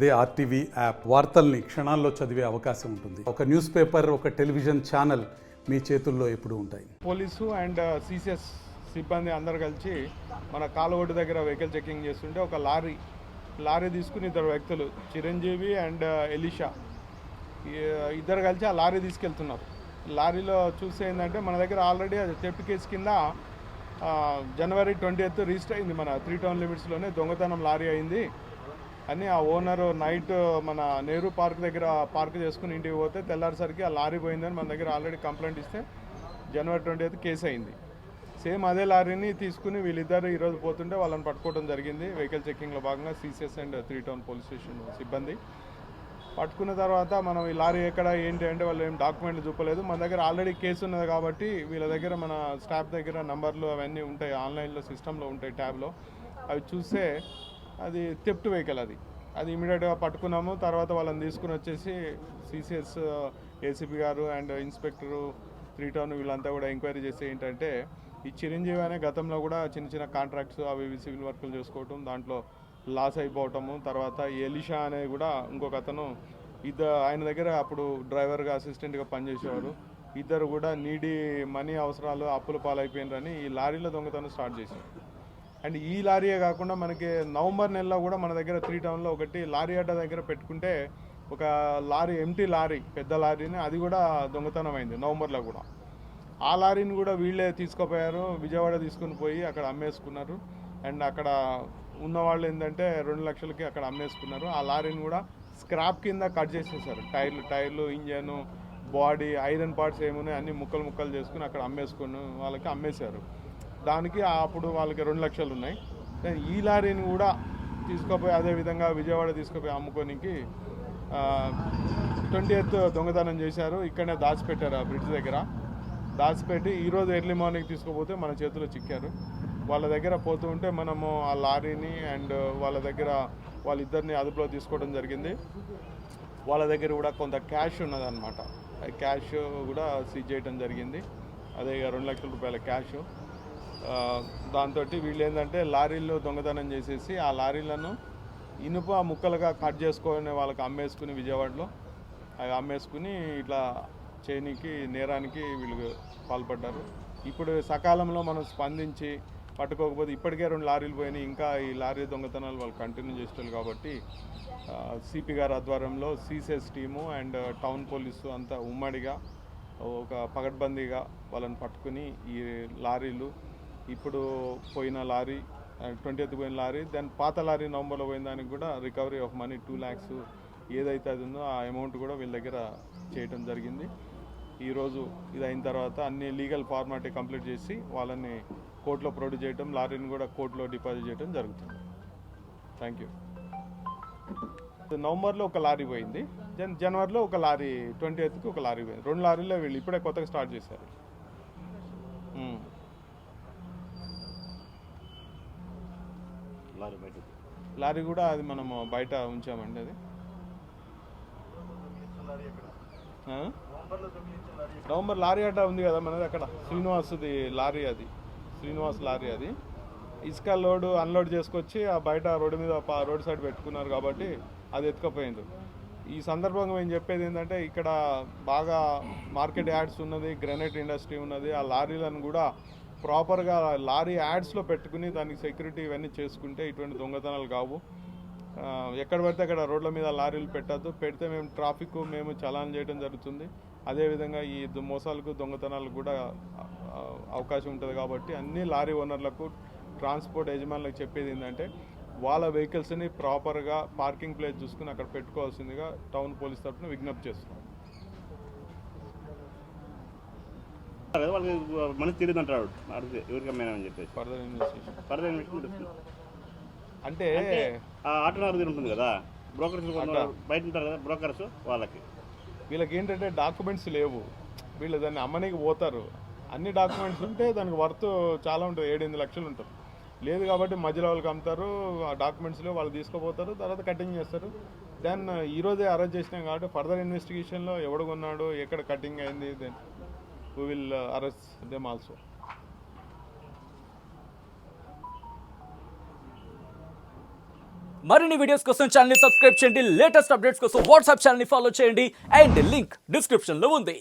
అదే RTV app వార్తల్ని క్షణాల్లో చదివే అవకాశం ఉంటుంది. ఒక న్యూస్ పేపర్, ఒక టెలివిజన్ ఛానల్ మీ చేతుల్లో ఎప్పుడూ ఉంటాయి. పోలీసు అండ్ సిసిఎస్ సిబ్బంది అందరు కలిసి మన కాలువొడ్డు దగ్గర వెహికల్ చెకింగ్ చేస్తుంటే ఒక లారీ తీసుకుని ఇద్దరు వ్యక్తులు చిరంజీవి అండ్ ఎలీషా ఇద్దరు కలిసి ఆ లారీ తీసుకెళ్తున్నారు. లారీలో చూస్తే ఏంటంటే మన దగ్గర ఆల్రెడీ అది థెఫ్ట్ కేసు కింద జనవరి 20th రిజిస్టర్ అయింది. మన 3 టౌన్ లిమిట్స్లోనే దొంగతనం లారీ అయింది అని ఆ ఓనరు నైట్ మన నెహ్రూ పార్క్ దగ్గర పార్క్ చేసుకుని ఇంటికి పోతే తెల్లారిసరికి ఆ లారీ పోయిందని మన దగ్గర ఆల్రెడీ కంప్లైంట్ ఇస్తే జనవరి 20th కేసు అయింది. సేమ్ అదే లారీని తీసుకుని వీళ్ళిద్దరు ఈరోజు పోతుంటే వాళ్ళని పట్టుకోవడం జరిగింది. వెహికల్ చెకింగ్లో భాగంగా CCS and 3 town police station సిబ్బంది పట్టుకున్న తర్వాత మనం ఈ లారీ ఎక్కడ ఏంటి అంటే వాళ్ళు ఏం డాక్యుమెంట్లు చూపలేదు. మన దగ్గర ఆల్రెడీ కేసు ఉన్నది కాబట్టి వీళ్ళ దగ్గర మన స్టాఫ్ దగ్గర నంబర్లు అవన్నీ ఉంటాయి, ఆన్లైన్లో సిస్టంలో ఉంటాయి ట్యాబ్లో. అవి చూస్తే అది థెఫ్ట్ వెహికల్ అది ఇమీడియట్గా పట్టుకున్నాము. తర్వాత వాళ్ళని తీసుకుని వచ్చేసి సిసిఎస్ ఏసీపీ గారు అండ్ ఇన్స్పెక్టరు 3 టౌన్ వీళ్ళంతా కూడా ఎంక్వైరీ చేసి ఏంటంటే ఈ చిరంజీవి అనే గతంలో కూడా చిన్న కాంట్రాక్ట్స్ అవి సివిల్ వర్కులు చేసుకోవటం, దాంట్లో లాస్ అయిపోవటము. తర్వాత ఎలీషా అనేది కూడా ఇంకొక అతను ఆయన దగ్గర అప్పుడు డ్రైవర్గా అసిస్టెంట్గా పనిచేసేవారు. ఇద్దరు కూడా నీడి మనీ అవసరాలు అప్పుల పాలైపోయినారని ఈ లారీలో దొంగతనం స్టార్ట్ చేశారు. అండ్ ఈ లారీయే కాకుండా మనకి నవంబర్ నెలలో కూడా మన దగ్గర 3 టౌన్లో ఒకటి లారీ అడ్డ దగ్గర పెట్టుకుంటే ఒక లారీ ఎంటీ లారీ పెద్ద లారీని అది కూడా దొంగతనం అయింది నవంబర్లో కూడా. ఆ లారీని కూడా వీళ్ళే తీసుకుపోయారు, విజయవాడ తీసుకుని పోయి అక్కడ అమ్మేసుకున్నారు. అండ్ అక్కడ ఉన్నవాళ్ళు ఏంటంటే 2 లక్షలకి అక్కడ అమ్మేసుకున్నారు. ఆ లారీని కూడా స్క్రాప్ కింద కట్ చేసేసారు. టైర్లు ఇంజను బాడీ ఐరన్ పార్ట్స్ ఏమున్నాయి అన్ని ముక్కలు చేసుకుని అక్కడ అమ్మేసుకుని వాళ్ళకి అమ్మేశారు. దానికి అప్పుడు వాళ్ళకి 2 లక్షలు ఉన్నాయి. ఈ లారీని కూడా తీసుకుపోయి అదేవిధంగా విజయవాడ తీసుకుపోయి అమ్ముకోనికి 20th దొంగతనం చేశారు. ఇక్కడనే దాచిపెట్టారు, ఆ బ్రిడ్జ్ దగ్గర దాచిపెట్టి ఈరోజు ఎర్లీ మార్నింగ్ తీసుకుపోతే మన చేతిలో చిక్కారు. వాళ్ళ దగ్గర పోతూ ఉంటే మనము ఆ లారీని అండ్ వాళ్ళ దగ్గర వాళ్ళిద్దరిని అదుపులో తీసుకోవడం జరిగింది. వాళ్ళ దగ్గర కూడా కొంత క్యాష్ ఉన్నదన్నమాట. ఆ క్యాష్ కూడా సీజ్ చేయడం జరిగింది. అదే 2 లక్షల రూపాయల క్యాష్. దాంతో వీళ్ళు ఏంటంటే లారీల్లో దొంగతనం చేసేసి ఆ లారీలను ఇనుప ముక్కలుగా కట్ చేసుకొని వాళ్ళకి అమ్మేసుకుని విజయవాడలో అవి అమ్మేసుకుని ఇట్లా చేయనికి నేరానికి వీళ్ళు పాల్పడ్డారు. ఇప్పుడు సకాలంలో మనం స్పందించి పట్టుకోకపోతే ఇప్పటికే 2 లారీలు పోయినాయి, ఇంకా ఈ లారీ దొంగతనాలు వాళ్ళు కంటిన్యూ చేస్తారు. కాబట్టి సిపి గారి ఆధ్వర్యంలో CCS team and town police అంతా ఉమ్మడిగా ఒక పగడ్బందీగా వాళ్ళని పట్టుకుని ఈ లారీలు ఇప్పుడు పోయిన లారీ 20th పోయిన లారీ, దాని పాత లారీ నవంబర్లో పోయిన దానికి కూడా రికవరీ ఆఫ్ మనీ 2 lakhs ఏదైతే అది ఉందో ఆ అమౌంట్ కూడా వీళ్ళ దగ్గర చేయటం జరిగింది. ఈరోజు ఇది అయిన తర్వాత అన్ని లీగల్ ఫార్మాలిటీ కంప్లీట్ చేసి వాళ్ళని కోర్టులో ప్రొడ్యూస్ చేయడం, లారీని కూడా కోర్టులో డిపాజిట్ చేయడం జరుగుతుంది. Thank you. నవంబర్లో ఒక లారీ పోయింది, జనవరిలో ఒక లారీ 20th ఒక లారీ పోయింది. 2 లారీలో వీళ్ళు ఇప్పుడే కొత్తగా స్టార్ట్ చేశారు. లారీ కూడా అది మనము బయట ఉంచామండి. అది నవంబర్ లారీ అడ్డా ఉంది కదా మనది, అక్కడ శ్రీనివాస్ది లారీ, అది శ్రీనివాస్ లారీ. అది ఇసుక లోడ్ అన్లోడ్ చేసుకొచ్చి ఆ బయట రోడ్డు మీద రోడ్ సైడ్ పెట్టుకున్నారు కాబట్టి అది ఎత్తుకపోయింది. ఈ సందర్భంగా మేము చెప్పేది ఏంటంటే ఇక్కడ బాగా మార్కెట్ యాడ్స్ ఉన్నది, గ్రానైట్ ఇండస్ట్రీ ఉన్నది. ఆ లారీలను కూడా ప్రాపర్గా లారీ యాడ్స్లో పెట్టుకుని దానికి సెక్యూరిటీ ఇవన్నీ చేసుకుంటే ఇటువంటి దొంగతనాలు కావు. ఎక్కడ పడితే అక్కడ రోడ్ల మీద లారీలు పెట్టద్దు. పెడితే మేము ట్రాఫిక్ మేము చలాన్ చేయడం జరుగుతుంది. అదేవిధంగా ఈ మోసాలకు దొంగతనాలకు కూడా అవకాశం ఉంటుంది. కాబట్టి అన్ని లారీ ఓనర్లకు ట్రాన్స్పోర్ట్ యజమానులకు చెప్పేది ఏంటంటే వాళ్ళ వెహికల్స్ని ప్రాపర్గా పార్కింగ్ ప్లేస్ చూసుకుని అక్కడ పెట్టుకోవాల్సిందిగా టౌన్ పోలీస్ తరఫున విజ్ఞప్తి చేస్తున్నాం. వాళ్ళకి మనసు తెలియదు అంటారు ఎవరికైనా చెప్పేసి ఫర్దర్ ఇన్వెస్టిగేషన్ అంటే ఆటోనగర్ ఉంటుంది కదా, బ్రోకర్స్ బయట ఉంటారు కదా బ్రోకర్స్, వీళ్ళకి ఏంటంటే డాక్యుమెంట్స్ లేవు. వీళ్ళు దాన్ని అమ్మనికి పోతారు. అన్ని డాక్యుమెంట్స్ ఉంటే దానికి వర్త్ చాలా ఉంటుంది, 7-8 లక్షలు ఉంటుంది. లేదు కాబట్టి మధ్యలో వాళ్ళకి అమ్ముతారు. ఆ డాక్యుమెంట్స్లో వాళ్ళు తీసుకుపోతారు, తర్వాత కటింగ్ చేస్తారు. దెన్ ఈరోజే అరెస్ట్ చేసినాం కాబట్టి ఫర్దర్ ఇన్వెస్టిగేషన్లో ఎవడు కొన్నాడు, ఎక్కడ కటింగ్ అయింది, then we will arrest them also. మరిన్ని వీడియోస్ కోసం ఛానల్ ని సబ్స్క్రైబ్ చేయండి, లేటెస్ట్ అప్డేట్స్ కోసం వాట్సాప్ ఛానల్ ని ఫాలో చేయండి అండ్ లింక్ డిస్క్రిప్షన్ లో ఉంది.